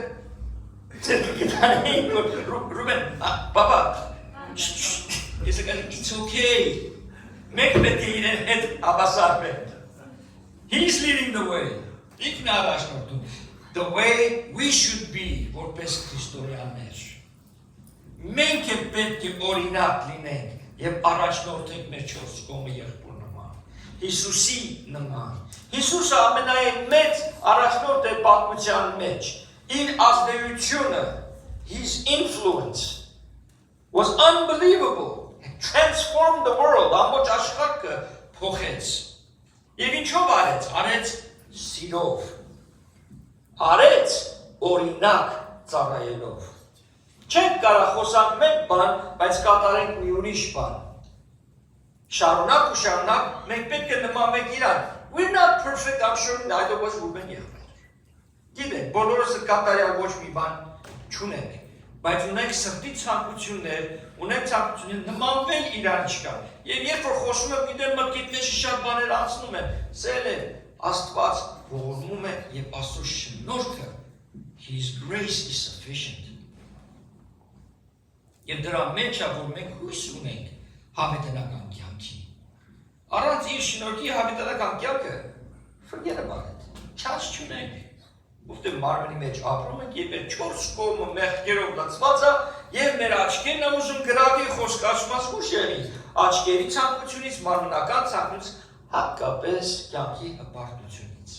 Ռուբեն, պապա, ես եկան, it's okay. Մենք պետք է իրեն հետ հավասարվենք։ He's leading the way. Ինքն առաջնորդում։ The way we should be, որպես քրիստոնյաներ։ Մենք պետք է օրինակ լինենք եւ առաջնորդենք մեր չորս կողմը եղբոր նման։ Հիսուսի նման։ Հիսուսը ամենայն մեծ առաջնորդ է պատմության մեջ։ Իր ազդեցությունը, his influence was unbelievable. Transformed the world. Ամբողջ աշխարհը փոխեց։ Եվ ինչով արեց? Արեց սիրով։ Արեց օրինակ ծառայելով։ Չենք կարող խոսանք մեկ բան, բայց կատարենք մի ուրիշ բան։ Շարունակ ու շարունակ մենք պետք է նմանվենք իրար։ We're not perfect, I'm sure neither was Ruben եղբայր։ Գիտեք, բոլորս կատարյալ ոչ մի բան չունենք, բայց ունենք սրտի ցանկություններ, ունենք ցանկություններ նմանվել իրար չկա։ Եվ երբ որ խոսում եմ, գիտեմ մտքիդ մեջ շատ բաներ անցնում են, սել է Աստված ողորմում է եւ Աստծո շնորհքը, His grace is sufficient։ Եվ դրա մեջ է, որ մենք հույս ունենք հավիտենական կյանքի։ Առանց իր շնորհքի հավիտենական կյանքը forget about it։ Չած չունենք։ Ովքեր մարմնի մեջ ապրում ենք, եւ այդ 4 կողմը մեղքերով լցված է, եւ մեր աչքերն է ուզում գրավի խոսքացված ուշերի, աչքերի ցանկությունից, մարմնական ցանկությունից, հատկապես կյանքի հպարտությունից։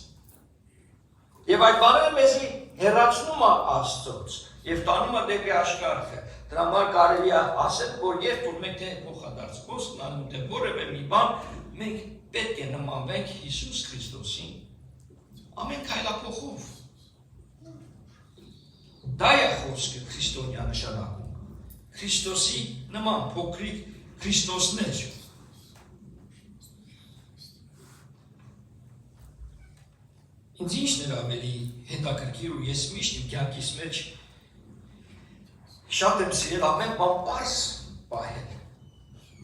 Եվ այդ բաները մեզի հեռացնում է Աստծոց եւ տանում է դեպի աշխարհը։ Դրա համար կարելի է ասել, որ երբ որ մենք թե փոխադարձ խոսք անում, թե որևէ մի բան, մենք պետք է նմանվենք Հիսուս Քրիստոսին։ Ամեն քայլափոխով։ Դա է խոսքը քրիստոնյա նշանակում։ Քրիստոսի նման փոքրիկ Քրիստոսներ։ Ինձ ինչն էր ավելի հետաքրքիր ու ես միշտ իմ կյանքիս մեջ շատ եմ սիրել ամեն բան պարզ պահել։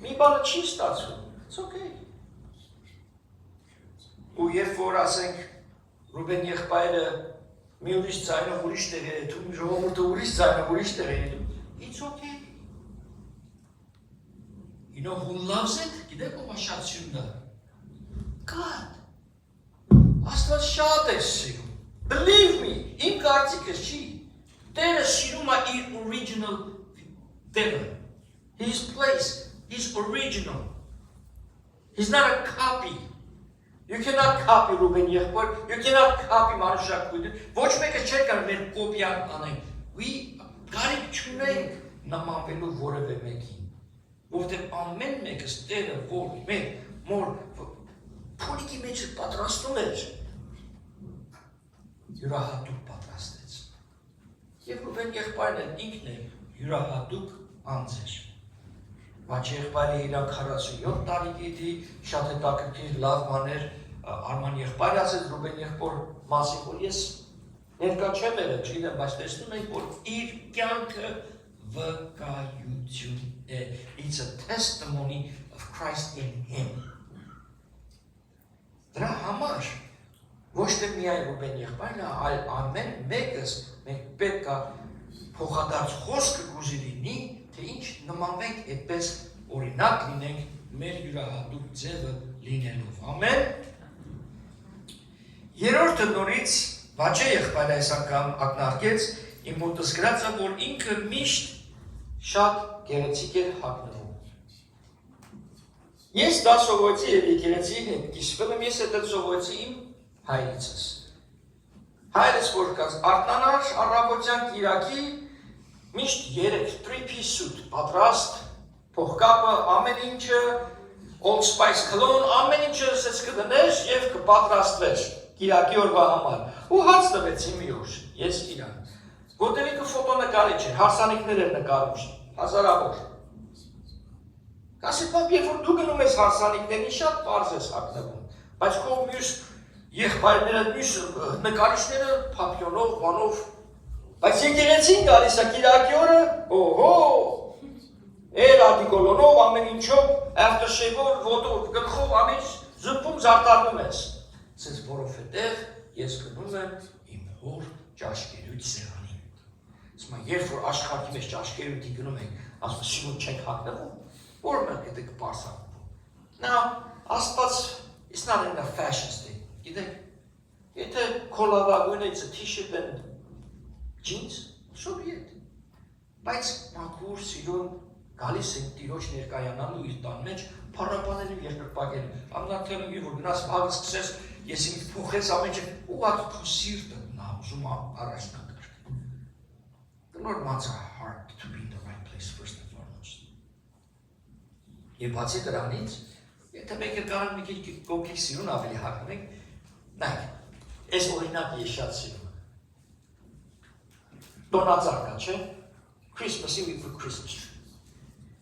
Մի բանը չի ստացվում, it's okay։ Ու երբ որ ասենք Ռուբեն եղբայրը մի ուրիշ ձայնով ուրիշ տեղ է եթում, ժողովուրդը ուրիշ ձայնով ուրիշ տեղ է եթում, it's okay։ You know who loves it? Գիտեք ով շատ սիրում դա։ God։ Աստված շատ է սիրում։ Believe me, իմ կարծիքս չի։ Տերը սիրում է իր original տերը։ His place, his original. He's not a copy. You cannot copy Ruben եղբայր, you cannot copy Մանուշակույտը։ Ոչ մեկը չէ կարող մեր կոպիան անել։ We կարիք չունենք նմանվելու որևէ մեկին։ Որտեղ ամեն մեկս տերը որ մեր մոր փոլիկի մեջ պատրաստում էր, յուրահատուկ պատրաստեց։ Եվ Ռուբեն եղբայրն ինքն է յուրահատուկ անձ էր։ Բայց եղբայրը իրան 47 տարի գիտի, շատ հետաքրքիր լավ բաներ, Արման եղբայրը ասեց Ռուբեն եղբոր մասին, որ ես ներկա չեմ եղել, չգիտեմ, բայց տեսնում ենք, որ իր կյանքը վկայություն է։ It's a testimony of Christ in him։ Դրա համար ոչ թե միայն Ռուբեն եղբայրն, այլ ամեն մեկս մենք պետք է փոխադարձ խոսքը գուզի լինի, թե ինչ նմանվենք այդպես օրինակ լինենք մեր յուրահատուկ ձևը լինելով։ Ամեն։ Երրորդը նորից Վաչե եղբայրը այս անգամ ակնարկեց իմ մոտս գրածը, որ ինքը միշտ շատ գեղեցիկ էր հագնվում։ Ես դա սովորեցի եւ եկեղեցի հետ կիսվել եմ, ես դա սովորեցի իմ հայրիցս։ Հայրս որ կաց արտանար առավոտյան կիրակի միշտ 3-3 սուտ պատրաստ, փողկապը, ամեն ինչը, Old Spice cologne, ամեն ինչը ասես կդներ եւ կպատրաստվեր կիրակի օրվա համար։ Ու հաց տվեցի մի օր, ես իրան։ Որտեղ ինքը ֆոտոնկարիչ էր, հարսանիքներ էր նկարում, հազարավոր։ Կասի պապ, երբ որ դու գնում ես հարսանիքներին, շատ պարզ ես հագնվում, բայց քո մյուս եղբայրները, մյուս նկարիչները փապիոնով, բանով, բայց եկեղեցին գալիս է կիրակի օրը, օհո, ադիկոլոնով, ամեն ինչով, aftershave-ով, ոտով, գլխով, ամեն զպում զարտանում ես։ Սենց որովհետև ես գնում եմ իմ հոր ճաշկերույթ սեղանին։ Ասում եմ, երբ որ աշխարհի մեջ ճաշկերույթի գնում ենք, ասում շիմոն չենք հագնվում, որ մենք դա կպարսակվում։ Now, Աստված is not in the fashion state, գիտեք, եթե քոլավագույնը it's a t-shirt and jeans, so be it։ Բայց մաքուր սիրուն գալիս ենք տիրոջ ներկայանալու իր տան մեջ, փառապանելու երկրպագելու։ I'm not telling you, որ գնաս վաղը սկսես, ես ինձ փոխեց ամեն ինչ, ուղղակի քո սիրտը նա ուզում առաջնակարգ։ The Lord wants our heart to be in the right place first and foremost։ Եվ բացի դրանից, եթե մենք կարող մի քիչ կոկիկ սիրուն ավելի հագնենք, նայեք, այս օրինակը ես շատ սիրում եմ։ Տոնածարկա, չէ՞։ Christmas, we put Christmas tree.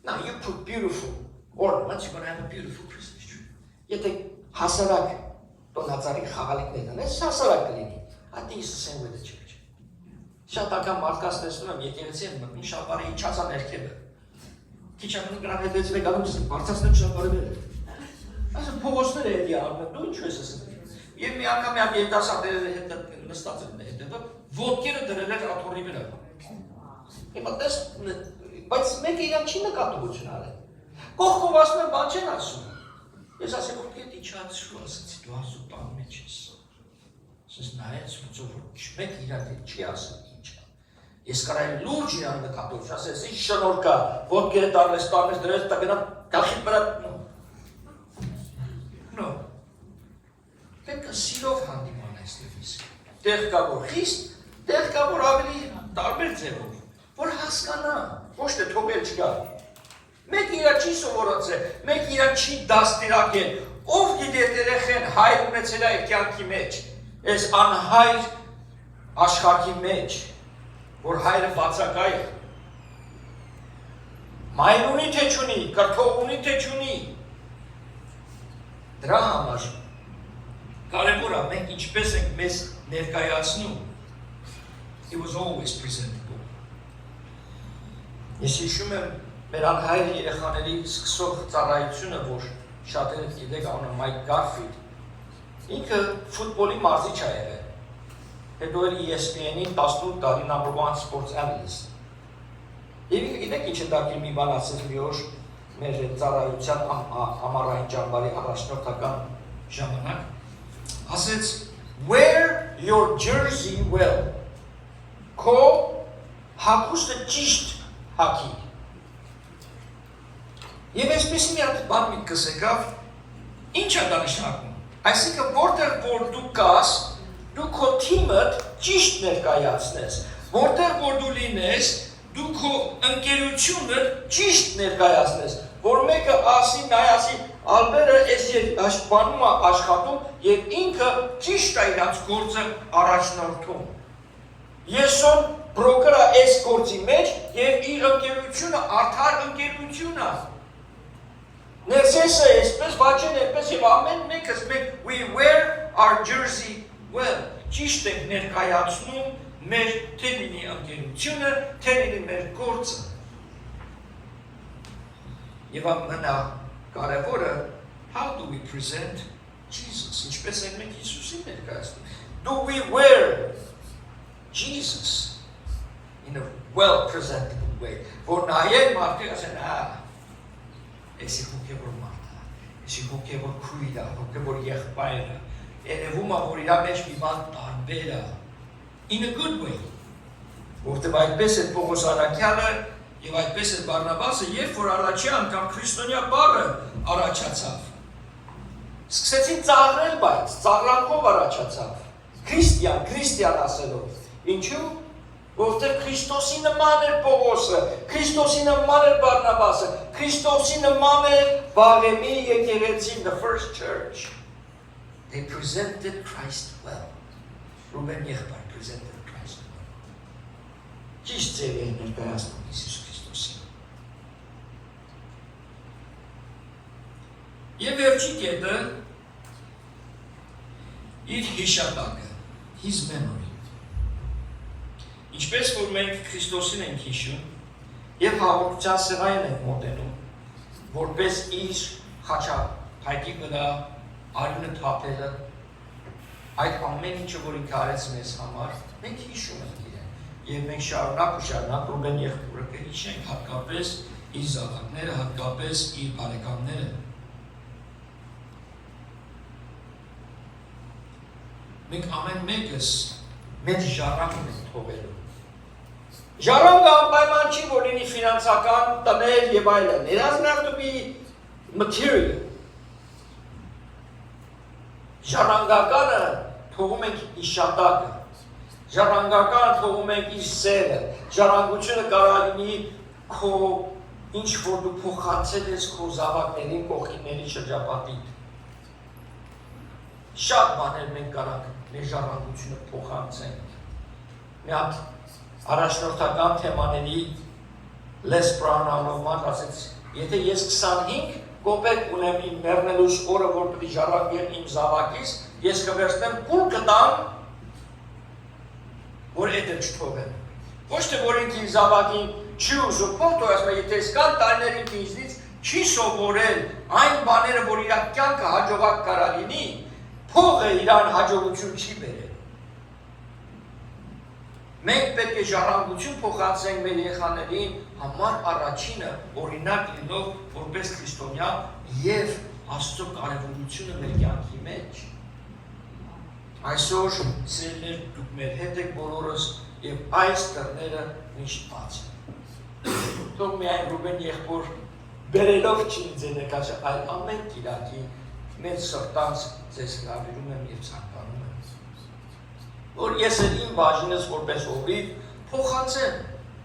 Now you put beautiful ornaments, you're going to have a beautiful Christmas tree. Եթե հասարակ տոնածառի խաղալիքներ ունես, հասարակ կլինի. I think it's the same with the church. Շատ անգամ մարդկանց տեսնում եմ եկեղեցի են մտնում շաբարի իջացա ներքևը։ Քիչ անգամ գրան հետից եկանում ես բարձրացնում շաբարը վեր։ Այսը փողոցները էդի արնում, դու ինչ ես ասում։ Եվ մի անգամ մի երիտասարդների հետ նստած են հետևը, ոտքերը դրել էր աթոռի վրա։ Հիմա տես, բայց մեկը իրան չի նկատողություն արել։ Կողքով ասում են, բան չեն ասում։ Ես ասեմ, որ դու իջացրու, ասեցի, դու ասու տան մեջ ես։ Ասես նայեց, որ մեկ իրան հետ չի ասում ինչ է։ Ես կարայի լուրջ իրան նկատողություն, ասես, ինչ շնորհ կա, ոտքերը տարնես, դրես, դա գնա գլխի վրա No. Պետք է սիրով հանդիման այստեղից։ Տեղ կա որ խիստ, տեղ կա որ ավելի տարբեր ձևով, որ հասկանա, ոչ թե թողել չկա։ Մեկ իրան չի սովորացել, մեկ իրան չի դաստիարակել, ով գիտի այդ երեխեն հայր ունեցել է այդ կյանքի մեջ, այս անհայր աշխարհի մեջ, որ հայրը բացակայ է։ Մայն ունի թե չունի, կրթող ունի թե չունի։ Դրա համար կարևոր է մենք ինչպես ենք մեզ ներկայացնում. He was always presentable. Ես հիշում եմ մեր անհայր երեխաների սկսող ծառայությունը, որ շատերը գիտեք անունը Մայք Գարֆիլդ, ինքը ֆուտբոլի մարզիչ է եղել, հետո էլ ESPN-ի 18 տարի number 1 sports analyst։ Եվ ինքը գիտեք ինչ է դակի մի բան ասել մի օր մեր ծառայության ամառային ճամբարի առաջնորդական ժամանակ, ասեց, wear your jersey well, քո հագուստը ճիշտ հագի։ Եվ այսպես մի հատ բան միտքս եկավ, ինչ է դա նշանակում։ Այսինքն որտեղ որ դու կաս, դու քո թիմդ ճիշտ ներկայացնես, որտեղ որ դու լինես, դու քո ընկերությունը ճիշտ ներկայացնես, որ մեկը ասի, նայ ասի, Ալբերը այս բանում է աշխատում և ինքը ճիշտ է իրանց գործը առաջնորդում։ Եսոն բրոկր է այս գործի մեջ և իր ընկերությունը արդար ընկերություն է։ Ներսեսը այսպես, վաճեն այսպես և ամեն մեկս մենք we wear our jersey well, ճիշտ ենք ներկայացնում մեր թե լինի ընկերությունը, թե լինի մեր գործը։ Եվ ամենա կարևորը, how do we present Jesus? Ինչպես ենք մենք Հիսուսին ներկայացնում? Do we wear Jesus in a well-presentable way? Որ նայեն մարդիկ ասեն, էսի հոգևոր մարդ է, էսի հոգևոր քույր է, հոգևոր եղբայր է, երևում է, որ իրա մեջ մի բան տարբեր է, in a good way, որտեղ այդպես է Պողոս Արաքյալը և այդպես է Բարնաբասը, երբ որ առաջի անգամ քրիստոնյա բառը առաջացավ, սկսեցին ծաղրել բայց, ծաղրանքով առաջացավ, քրիստիան ասելով, ինչու, որտեղ Քրիստոսի նման էր Պողոսը, Քրիստոսի նման էր Բարնաբասը, Քրիստոսի նման էր Վաղեմի եկեղեցին, the first church. They presented Christ well. Ռուբեն եղբայր presented Christ well. Ճիշտ ձև է ներկայացնում Հիսուս Քրիստոսին։ Եվ վերջի կետը իր հիշատակը, his memory։ Ինչպես որ մենք Քրիստոսին ենք հիշում և հաղորդության սեղային ենք մոտենում, որպես իր խաչափայտի վրա արյունը թափելը, այդ ամեն ինչը, որ ինքը արեց մեզ համար, մենք հիշում ենք իրեն, և մենք շարունակ Ռուբեն եղբորը կհիշենք, հատկապես իր զավակները, հատկապես իր բարեկամները։ Մենք ամեն մեկս մեր ժառանգն ենք թողելու։ Ժառանգը անպայման չի, որ լինի ֆինանսական, տներ և այլն։ It doesn't have to be material. Ժառանգականը թողում ենք իշատակը, ժառանգականը թողում ենք իր սերը, ժառանգությունը կարող լինի քո ինչ որ դու փոխանցել ես քո զավակներին, կողքինների շրջապատիդ։ Շատ բաներ մենք կարող մեր ժառանգությունը փոխանցենք։ Մի հատ առաջնորդական թեմաների Les Brown անողման ասեց Եթե ես 25 կոպեկ ունեմ իմ մեռնելուս օրը, որ պետք է ժառանգեմ իմ զավակից, ես կվերցնեմ փուլ կտամ, որ էդը չթողեմ։ Ոչ թե որ ինքն զավակին չի ուզում փոխ, ասում եթե սկան տարիներին ինձնից չի սովորել այն բաները, որ իր կյանքը հաջողակ կարա լինի, փողը իրան հաջողություն չի բերել։ Մենք պետք է ժառանգություն փոխանցենք մեր երեխաներին համար առաջինը օրինակ լինող որպես քրիստոնյա եւ Աստծո կարևորությունը մեր կյանքի մեջ։ Այսօր սիրելիներ դուք մեր հետ եք բոլորս եւ այս դռները միշտ բաց են։ Թող միայն Ռուբեն եղբոր բերելով չի ձեր նկատի, այլ ամեն կիրակի մեր սրտանց ձեզ հրավիրում եմ եւ ցանկանում եմ, որ ես իմ բաժինս որպես հովիվ փոխանցեմ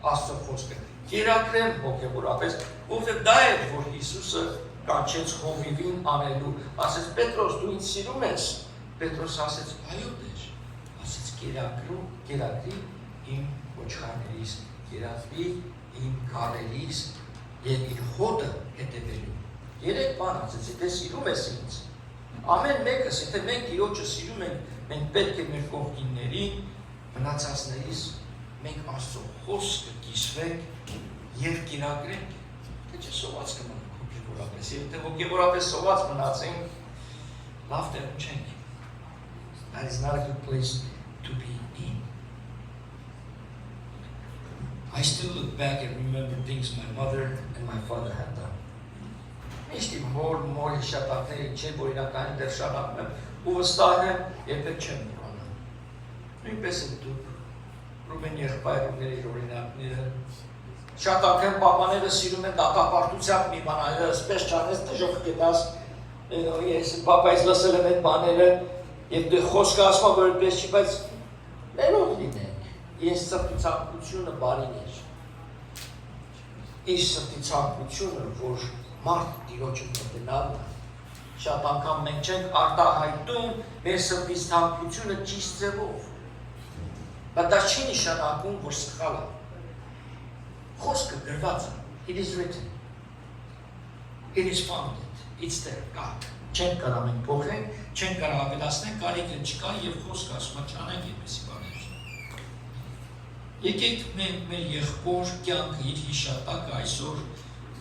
Աստծո խոսքը, կերակրեմ հոգեորապես, որովհետեւ դա է, որ Հիսուսը կանչեց հովիվին անելու, ասեց Պետրոս, դու ինձ սիրում ես, Պետրոս ասեց, այո Տեր, ասեց կերակրի իմ ոչխարներից, կերակրի իմ քարերից եւ իր հոտը հետևելու։ Երեք բան ասեց, եթե սիրում ես ինձ, ամեն մեկս, եթե մենք Տիրոջը սիրում ենք, մենք պետք է մեր կողքիններին, մնացածներից մենք Աստծո խոսքը կիսվենք եւ կերակրենք, թե չէ սոված կմնանք հոգեորապես, եւ եթե հոգեորապես սոված մնացենք, լավ տեղում չենք։ That is not a good place to be in. I still look back and remember things my mother and my father had done. Միշտ մոր հիշատակների չէ, որ իրականում դեռ շարունակում եմ, ու վստահ եմ, երբեք չեմ մոռանա։ Նույնպես էլ դուք, Ռուբեն եղբայրուների օրինակները, շատ անգամ պապաները սիրում են դատապարտությամբ իմանալ, այսպես չանես դժոխք կետաս, ես պապայից լսել եմ այդ բաները, եւ դե խոսքը ասում որ այդպես չի, բայց ներող լինենք, ես սրտի ցանկությունը բարին էր։ Իր սրտի ցանկությունը, որ մարդ Տիրոջը մտնալն է, շատ անգամ մենք չենք արտահայտում մեր սրտի ցանկությունը ճիշտ ձևով, բայց դա չի նշանակում, որ սխալ է։ Խոսքը գրված է, it is written, it is founded, it's there, God։ Չենք կարող մենք փոխենք, չենք կարող ավելացնենք, կարիքը չկա եւ խոսքը ասում է չանենք այդպեսի բաներ։ Եկեք մենք մեր եղբոր կյանքը իր հիշատակը այսօր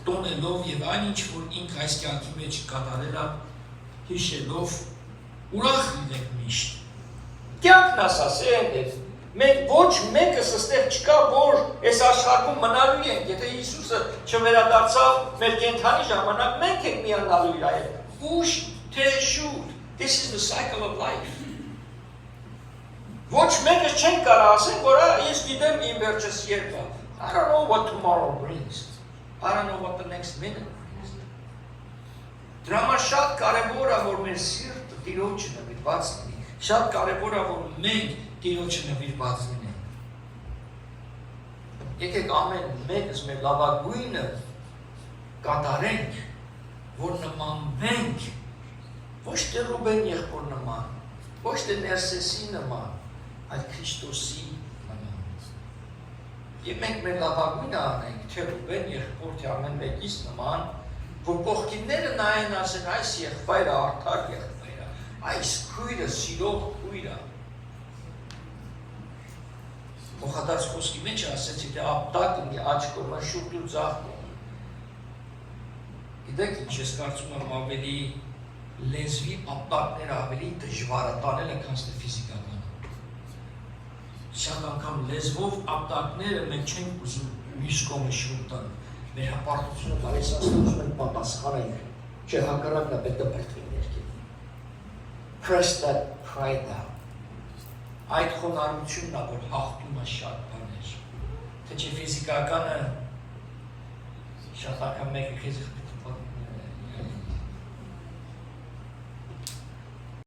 տոնելով եւ այնինչ որ ինք այս կյանքի մեջ կատարել է հիշելով ուրախ լինենք միշտ։ Կյանքն ասասեն է, մենք ոչ մեկս այստեղ չկա, որ այս աշխարհում մնալու ենք, եթե Հիսուսը չվերադարձավ մեր կենթանի ժամանակ, մենք ենք միանալու իր հետ։ Push, tear, shoot. This is the cycle of life. Ոչ մեկս չեն կարող ասել, որ ես գիտեմ իմ վերջս երբ է։ I don't know what tomorrow brings. I don't know what the next minute brings. Դրա համար շատ կարևոր է, որ մեր սիրտը Տիրոջը նվիրված լինի։ Շատ կարևոր է, որ մենք Տիրոջը նվիրված լինենք։ Եկեք ամեն մեկս մեր լավագույնը կատարենք, որ նմանվենք ոչ թե Ռուբեն եղբոր նման, ոչ թե Ներսեսի նման, այլ Քրիստոսի նման։ Եվ մենք մեր լավագույնը անենք, թե Ռուբեն եղբոր, թե ամեն մեկից նման, որ կողքինները նայեն ասեն այս եղբայրը արդար եղբայր է, այս քույրը սիրող քույր է։ Փոխադարձ խոսքի մեջ ասեցի, թե ապտակ ունի աջ կողմը, շուտ ու ձախ կողմը։ Գիտեք ինչ ես կարծում եմ ավելի լեզվի ապտակները ավելի դժվար է տանելը, քան թե ֆիզիկականը։ Շատ անգամ լեզվով ապտակները մենք չենք ուզում մյուս կողմը շուտ տան։ Մեր հպարտությունը գալիս ասում ենք պատասխանենք, չէ հակառակն է պետք է բրդվի ներքին։ Press that pride down։ Այդ խոնարհությունն է, որ հաղթում է շատ բաներ։ Թե չէ ֆիզիկականը շատ անգամ մեկը քեզ